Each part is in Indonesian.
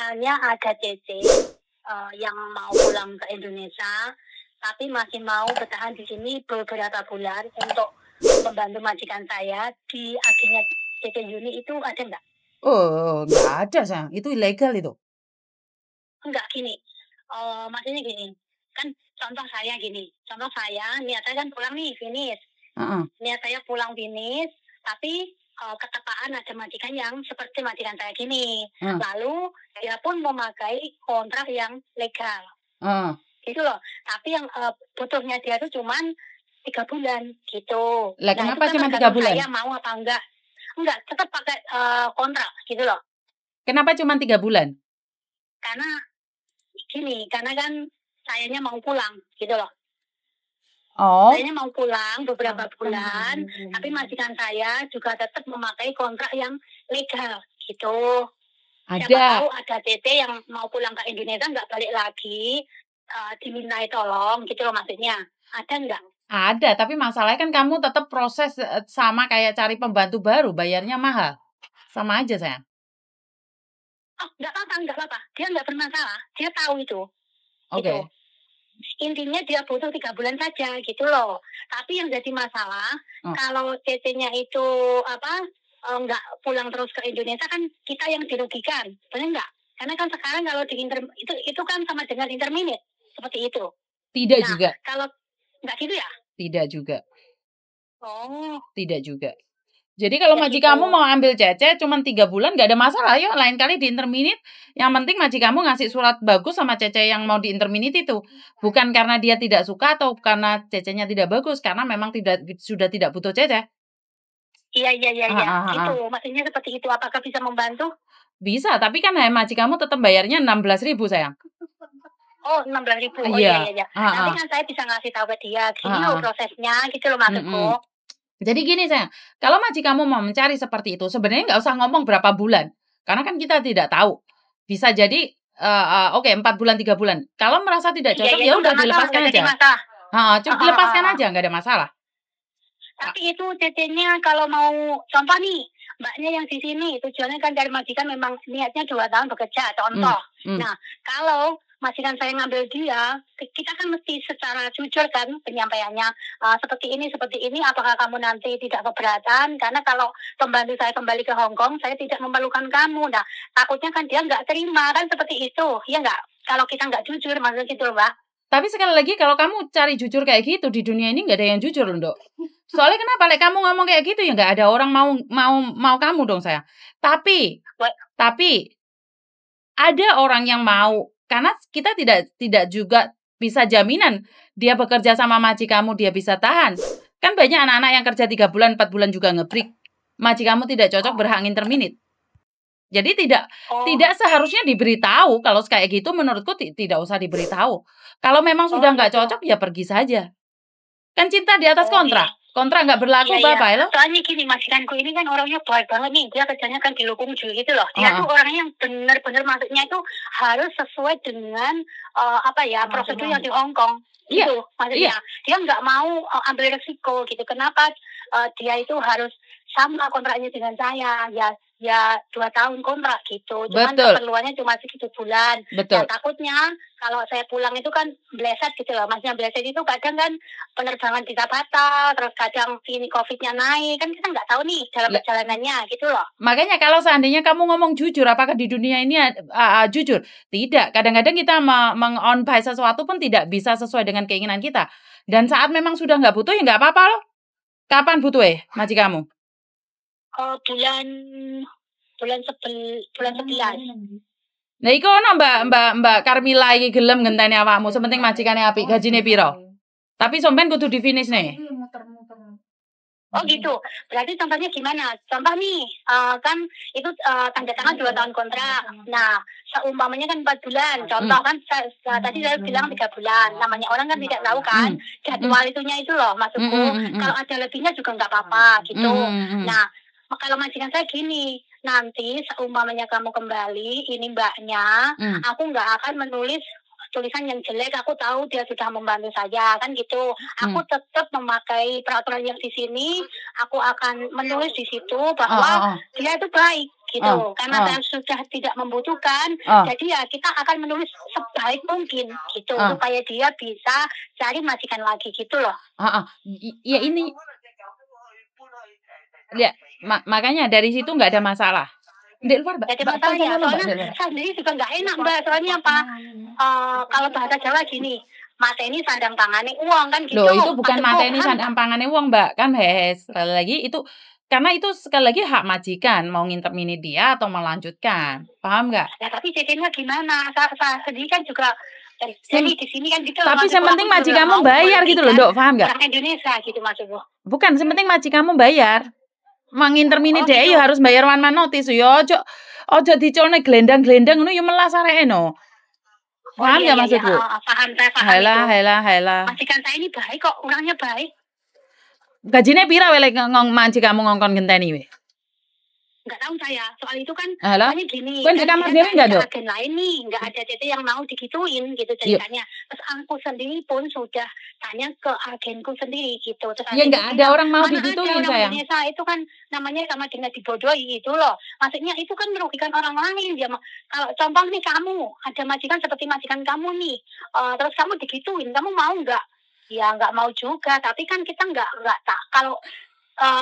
misalnya ada CC yang mau pulang ke Indonesia, tapi masih mau bertahan di sini beberapa bulan untuk membantu majikan saya di akhirnya CC Uni itu ada nggak? Oh, nggak ada, sayang. Itu ilegal itu. Enggak, gini. Maksudnya gini. Kan contoh saya, niat saya kan pulang nih, finish. Niat saya pulang finish, tapi ketepaan ada majikan yang seperti majikan saya gini. Lalu dia pun memakai kontrak yang legal. Gitu loh. Tapi yang butuhnya dia itu cuman 3 bulan gitu. Lah, kenapa itu kan cuma 3 bulan? Saya mau apa enggak? Enggak, tetap pakai kontrak gitu loh. Kenapa cuma 3 bulan? Karena gini, karena kan sayanya mau pulang gitu loh. Oh. Sayanya mau pulang beberapa bulan, tapi majikan saya juga tetap memakai kontrak yang legal gitu. Ada. Siapa tahu ada TT yang mau pulang ke Indonesia nggak balik lagi, dimintai tolong gitu loh maksudnya. Ada nggak? Ada, tapi masalahnya kan kamu tetap proses sama kayak cari pembantu baru, bayarnya mahal. Sama aja, sayang. Oh, nggak apa-apa. Dia nggak bermasalah. Dia tahu itu. Oke. Gitu. Intinya dia butuh 3 bulan saja gitu loh. Tapi yang jadi masalah kalau CC-nya itu nggak pulang terus ke Indonesia kan kita yang dirugikan, benar nggak? Karena kan sekarang kalau di itu kan sama dengan interminate seperti itu. Tidak juga. Kalau nggak gitu ya? Tidak juga. Oh. Tidak juga. Jadi kalau majikanmu mau ambil CC cuma 3 bulan nggak ada masalah, yuk lain kali di interminate. Yang penting majikanmu ngasih surat bagus sama CC yang mau di interminate itu. Bukan karena dia tidak suka atau karena CC-nya tidak bagus, karena memang sudah tidak butuh CC. Iya. Itu maksudnya seperti itu. Apakah bisa membantu? Bisa, tapi kan majikanmu tetap bayarnya 16.000, sayang. Oh, 16.000. Oh iya. Nanti kan saya bisa ngasih tahu ke dia gini loh prosesnya gitu loh maksudku. Jadi gini, sayang, kalau majikanmu mau mencari seperti itu, sebenarnya nggak usah ngomong berapa bulan. Karena kan kita tidak tahu. Bisa jadi, 4 bulan, 3 bulan. Kalau merasa tidak cocok, ya udah dilepaskan aja. Coba dilepaskan aja, nggak ada masalah. Tapi itu CC-nya kalau mau, contoh nih, mbaknya yang di sini, tujuannya kan dari majikan memang niatnya 2 tahun bekerja, contoh. Nah, kalau majikan saya ngambil dia, kita kan mesti secara jujur kan penyampaiannya, seperti ini, apakah kamu nanti tidak keberatan? Karena kalau pembantu saya kembali ke Hong Kong, saya tidak memerlukan kamu. Nah, takutnya kan dia nggak terima, kan seperti itu, ya nggak? Kalau kita nggak jujur, maksudnya gitu loh, Mbak. Tapi sekali lagi, kalau kamu cari jujur kayak gitu, di dunia ini nggak ada yang jujur loh, Dok. Soalnya kenapa? Kamu ngomong kayak gitu, ya nggak ada orang mau kamu dong, saya. Tapi ada orang yang mau. Karena kita tidak juga bisa jaminan dia bekerja sama majikanmu dia bisa tahan. Kan banyak anak-anak yang kerja 3 bulan, 4 bulan juga ngebreak. Majikanmu tidak cocok, berhak interminate. Jadi tidak seharusnya diberitahu. Kalau kayak gitu menurutku tidak usah diberitahu. Kalau memang sudah nggak cocok ya pergi saja. Kan cinta di atas kontrak. Kontrak nggak berlaku apa-apa ya. Soalnya gini, majikanku ini kan orangnya baik banget nih. Dia kerjanya kan di Lukungju gitu loh. Dia tuh orangnya yang benar-benar maksudnya itu harus sesuai dengan prosedur yang di Hong Kong. Gitu maksudnya. Dia nggak mau ambil resiko gitu. Kenapa dia itu harus sama kontraknya dengan saya? Ya 2 tahun kontrak gitu. Cuman keperluannya cuma segitu bulan. Ya takutnya kalau saya pulang itu kan bleset gitu loh. Maksudnya bleset itu kadang kan penerbangan bisa batal, terus kadang ini COVID-nya naik, kan kita nggak tahu nih dalam perjalanannya gitu loh. Makanya kalau seandainya kamu ngomong jujur, apakah di dunia ini jujur? Tidak. Kadang-kadang kita meng-on-buy sesuatu pun tidak bisa sesuai dengan keinginan kita. Dan saat memang sudah nggak butuh, ya nggak apa-apa loh. Kapan butuh majikamu? Bulan 11. Nah, iku ono Mbak Carmila iki gelem ngenteni awakmu, sepenting majikane apik, gajine piro? Tapi sampean kudu di finish nih. Oh gitu. Berarti contohnya gimana? Contoh nih, kan itu tanda tangan 2 tahun kontrak. Nah, seumpamanya kan 4 bulan. Contoh kan tadi saya bilang 3 bulan. Namanya orang kan tidak tahu kan jadwal itunya itu loh maksudku. Kalau ada lebihnya juga nggak apa-apa gitu. Nah, kalau majikan saya gini, nanti seumpamanya kamu kembali, ini mbaknya, aku nggak akan menulis tulisan yang jelek, aku tahu dia sudah membantu saya, kan gitu. Aku tetap memakai peraturan yang di sini, aku akan menulis di situ bahwa dia itu baik, gitu. Karena saya sudah tidak membutuhkan, jadi ya kita akan menulis sebaik mungkin gitu supaya dia bisa cari majikan lagi gitu loh. Ya ini ya makanya dari situ nggak ada masalah. Di luar Mbak. Jadi masalah ya, soalnya sendiri juga nggak enak Mbak, soalnya apa? Kalau bahasa Jawa gini, mateni sandang tangane uang kan gitu. Loh, itu bukan mateni sandang tangane uang Mbak, kan sekali lagi itu karena itu sekali lagi hak majikan mau ngintermini dia atau melanjutkan, paham nggak? Ya tapi cecenya gimana? Saya sendiri kan juga jadi di sini kan gitu. Tapi yang penting majikanmu bayar gitu loh, Dok, paham nggak? Orang Indonesia gitu maksudku. Bukan, yang penting majikanmu bayar. Mangintermini dhek ya harus bayar one man notice yo. Ojo dicolne glendang-glendang ngono yo melas areke no. Paham enggak maksudku? Paham, saya paham. Halah. Majikan saya ini baik kok, orangnya baik. Gajine pira we lek majikanmu ngongkon genteni we? Enggak tahu saya, soal itu kan soalnya gini. Kan di kamar sendiri enggak, Dok? Agen lain nih, enggak ada CT yang mau digituin gitu ceritanya. Terus aku sendiri pun sudah tanya ke agenku sendiri gitu. Terus ya enggak ada orang mau digituin, sayang. Indonesia itu kan namanya sama dengan dibodohi itu loh. Maksudnya itu kan merugikan orang lain dia. Kalau contoh nih kamu, ada majikan seperti majikan kamu nih. Terus kamu digituin, kamu mau enggak? Ya enggak mau juga, tapi kan kita enggak tak kalau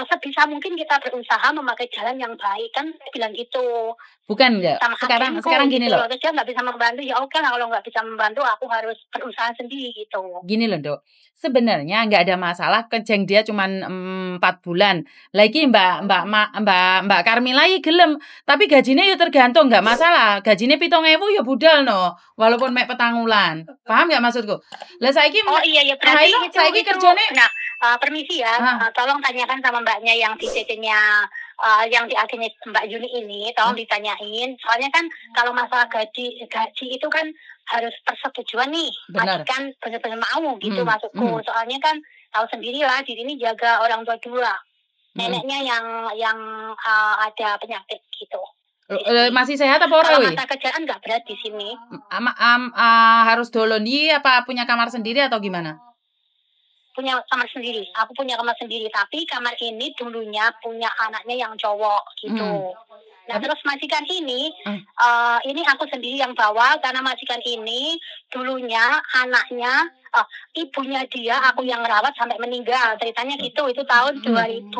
sebisa mungkin kita berusaha memakai jalan yang baik kan saya bilang gitu. Bukan enggak. Sekarang gini loh. Terus dia nggak bisa membantu ya oke lah, kalau nggak bisa membantu aku harus berusaha sendiri gitu. Gini loh Dok, sebenarnya nggak ada masalah kenceng dia cuma 4 bulan. Lagi Mbak Karmila gelem, tapi gajinya ya tergantung nggak masalah. Gajinya 7.000 ya budal no, walaupun mek petangulan. Paham nggak maksudku? Lah saiki iya berarti saiki kerjane. Nah, permisi ya, tolong tanyakan sama mbaknya yang di CC-nya yang di agennya Mbak Yuni ini, tolong ditanyain. Soalnya kan kalau masalah gaji itu kan harus persetujuan nih. Majikan benar-benar mau gitu maksudku. Soalnya kan tahu sendirilah di sini jaga orang tua dua. Neneknya yang ada penyakit gitu. Masih sehat apa ora we? Masa kerjaan nggak berat di sini. Harus doloni apa punya kamar sendiri atau gimana? Punya kamar sendiri. Aku punya kamar sendiri, tapi kamar ini dulunya punya anaknya yang cowok gitu. Nah terus majikan ini aku sendiri yang bawa karena majikan ini dulunya anaknya ibunya dia aku yang rawat sampai meninggal, ceritanya gitu. Itu tahun 2007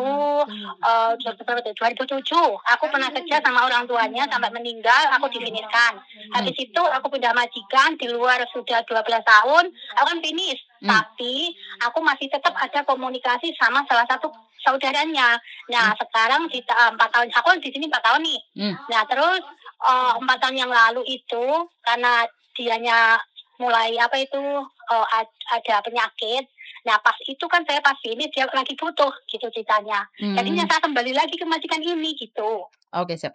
aku pernah kerja sama orang tuanya sampai meninggal, aku difinishkan. Habis itu aku pindah majikan di luar sudah 12 tahun, aku kan finish. Tapi aku masih tetap ada komunikasi sama salah satu saudaranya. Nah sekarang 4 tahun, aku di sini 4 tahun nih. Nah terus 4 tahun yang lalu itu karena dianya mulai ada penyakit. Nah pas itu kan saya pas ini dia lagi butuh gitu ceritanya. Jadinya saya kembali lagi ke majikan ini gitu. Oke siap.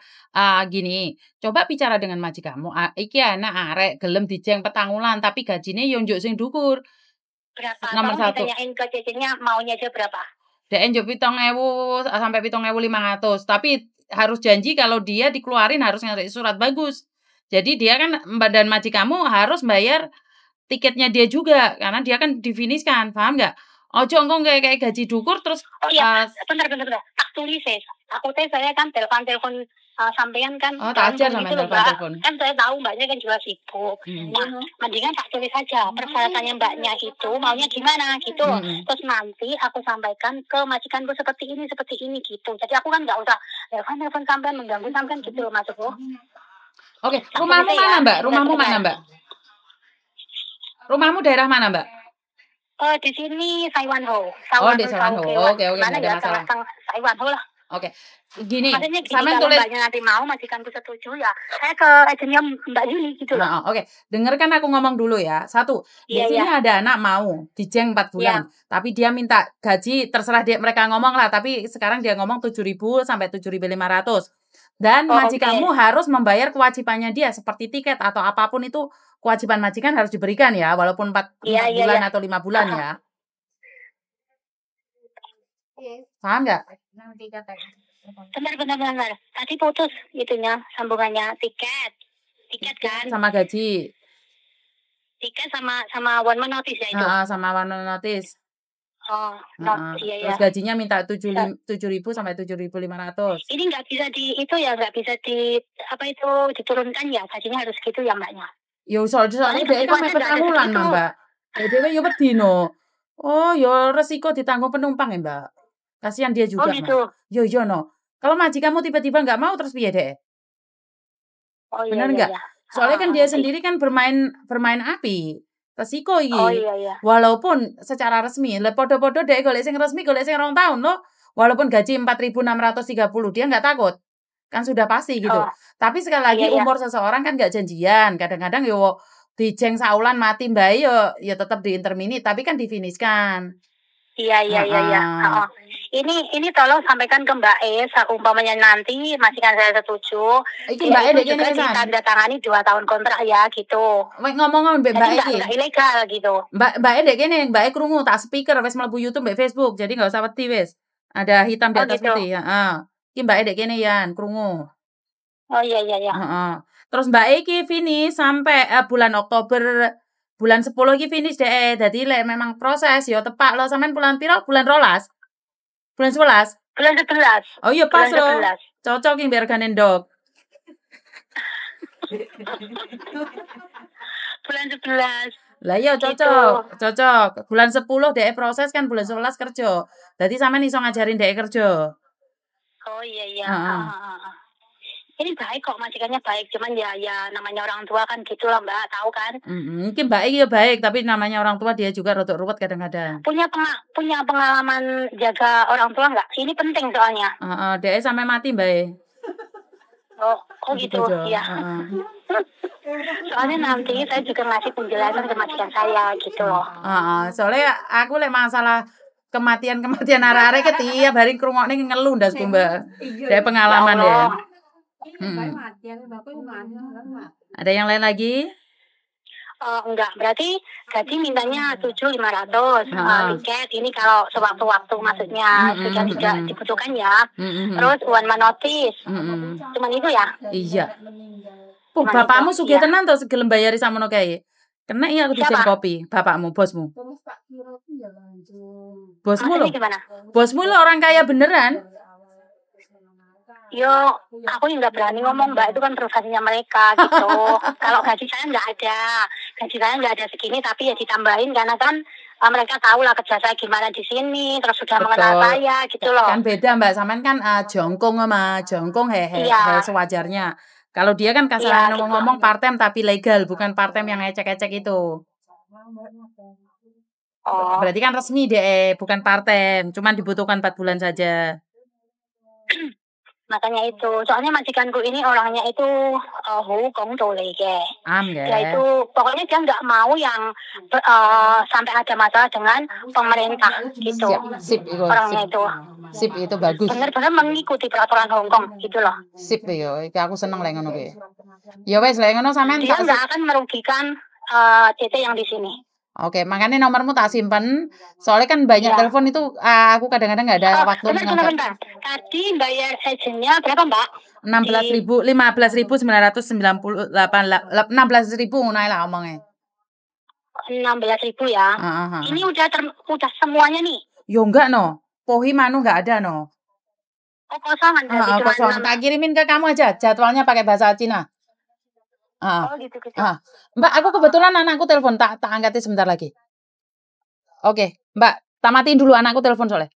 Gini, coba bicara dengan majikanmu. Iki anak arek gelem dijeng petangulan tapi gajinya yo njuk sing dhuwur. Berapa? Nomor 1. Ditanyain ke cecenya maunya aja berapa? DN njuk 7.000 sampai 7.500. Tapi harus janji kalau dia dikeluarin harus ngasih surat bagus. Jadi dia kan badan majikanmu harus bayar tiketnya dia juga karena dia kan difinishkan, paham nggak? Ojo engko kayak gaji dukur terus. Bentar. Tak tulis aku saya kan telepon sampean kan. Tak ajar sama telepon. Kan saya tahu mbaknya kan juga sibuk. Nah, mendingan tak tulis saja persyaratannya mbaknya itu maunya gimana gitu. Terus nanti aku sampaikan ke majikanku seperti ini gitu. Jadi aku kan nggak usah telepon sampean mengganggu sampean gitu loh maksudku. Oke, rumahmu mana Mbak? Rumahmu mana Mbak? Rumahmu daerah mana Mbak? Di sini Saiwanho. Di Saiwanho. Oke, mana ada masalah. Saiwanho lah. Oke, gini. Sama tulis. Mbaknya nanti mau majikanku setuju ya. Saya ke agennya Mbak Yuni gitu loh. Oke, dengarkan aku ngomong dulu ya. 1, di sini ada anak mau dijeng 4 bulan, tapi dia minta gaji terserah mereka ngomong lah. Tapi sekarang dia ngomong 7.000 sampai 7.500. Dan majikanmu harus membayar kewajibannya dia seperti tiket atau apapun itu kewajiban majikan harus diberikan ya, walaupun 4 bulan atau 5 bulan ya. Paham nggak? Benar. Tadi putus itunya sambungannya tiket kan? Sama gaji. Tiket sama one man notice ya itu. Sama one man notice. Oh, iya Terus ya. gajinya minta 7.000 sampai 7.500. Ini nggak bisa nggak bisa apa itu diturunkan ya, gajinya harus gitu ya mbaknya. Yo soalnya dia kan mepet amulan mbak. Dewe yo wedi no. Oh yo resiko ditanggung penumpang ya mbak. Kasihan dia juga. Oh gitu. Yo no. Kalau majikanmu tiba-tiba nggak mau terus piye deh? Oh iya. Bener nggak? Iya. Soalnya kan dia sendiri kan bermain api. Resiko iki. Oh iya. Walaupun secara resmi, podo-podo dek golek sing resmi, golek sing 2 tahun loh. Walaupun gaji 4.630 dia nggak takut. Kan sudah pasti gitu. Tapi sekali lagi umur seseorang kan nggak janjian. Kadang-kadang yo dijeng saulan mati mbak yo tetap diintermini tapi kan difinishkan. Iya. Ini tolong sampaikan ke Mbak E, umpamanya nanti majikan saya setuju. Iki Mbak E juga ditandatangani 2 tahun kontrak ya gitu. Ngomong Mbak E iki. Enggak ilegal gitu. Mbak E dek kene, Mbak E krungu tak speaker wis mlebu YouTube mbek Facebook. Jadi enggak usah wedi wis. Ada hitam di atas putih, heeh. Iki Mbak E dek kene yan krungu. Oh iya. Heeh. Terus Mbak E iki finish sampai bulan Oktober. Bulan 10 iki finish deh. Jadi memang proses yo tepak lo sampean bulan piro? Bulan 12. Bulan 11. Bulan 11. Oh iya pas lo. Cocok iki biar ganen dok. Bulan 11. Lah iya cocok. Bulan 10 dek proses kan bulan 11 kerja. Jadi sampean iso ngajarin dek kerja. Oh iya. Ini baik kok, majikannya baik, cuman ya namanya orang tua kan gitulah Mbak, tahu kan? Mungkin baik ya baik, tapi namanya orang tua dia juga rotok ruwet kadang-kadang. Punya pengalaman jaga orang tua nggak? Ini penting soalnya. Dia sampai mati Mbak. Oh gitu ya. Soalnya nanti saya juga ngasih penjelasan ke majikan saya gitu loh. Soalnya aku masalah kematian arek-arek tiap hari krungokne ngeluh ndasku Mbak. Dari pengalaman ya. Ada yang lain lagi? Enggak, berarti gaji mintanya 7.500. Tiket ini kalau sewaktu-waktu maksudnya sudah tidak dibutuhkan ya. Terus one man notice. Cuman itu ya? Iya. Bapakmu sugih tenan to gelem bayari samono kae. Kena iya aku dijeng kopi, bapakmu, bosmu. Bosmu lo? Bosmu lo orang kaya beneran? Yo, aku nggak berani ngomong Mbak, itu kan privasinya mereka gitu. Kalau gaji saya nggak ada segini, tapi ya ditambahin karena kan mereka tahu lah kerja saya gimana di sini, terus sudah mengenal saya gitu loh. Kan beda Mbak, sampean kan jongkong sewajarnya. Kalau dia kan kasar ngomong part-time tapi legal, bukan part-time yang ecek-ecek itu. Berarti kan resmi deh, bukan part-time, cuman dibutuhkan 4 bulan saja. Makanya itu, soalnya majikanku ini orangnya itu hukum ke. Dia itu pokoknya dia nggak mau yang sampai ada masalah dengan pemerintah gitu. Orangnya itu. Sip itu bagus. Benar-benar mengikuti peraturan Hong Kong gitu loh. Sip yo, aku seneng lek ngono kuwi. Ya wes lek ngono sampean dia nggak akan merugikan CT yang di sini. Oke, makanya nomormu tak simpen. Soalnya kan banyak telepon itu aku kadang-kadang nggak ada waktu mengangkat. Bentar. Tadi bayar agentnya berapa, Mbak? 15.998 16.000 ngono lah omongnya. 16.000 ya. Ini udah semuanya nih. Yo enggak no. Pohi manu enggak ada no. Oh, kosongan berarti cuma kosong. Tak kirimin ke kamu aja jadwalnya pakai bahasa Cina. Oh gitu. Mbak, aku kebetulan anakku telepon, tak angkatin sebentar lagi. Oke, Mbak, tamatin dulu anakku telepon soalnya.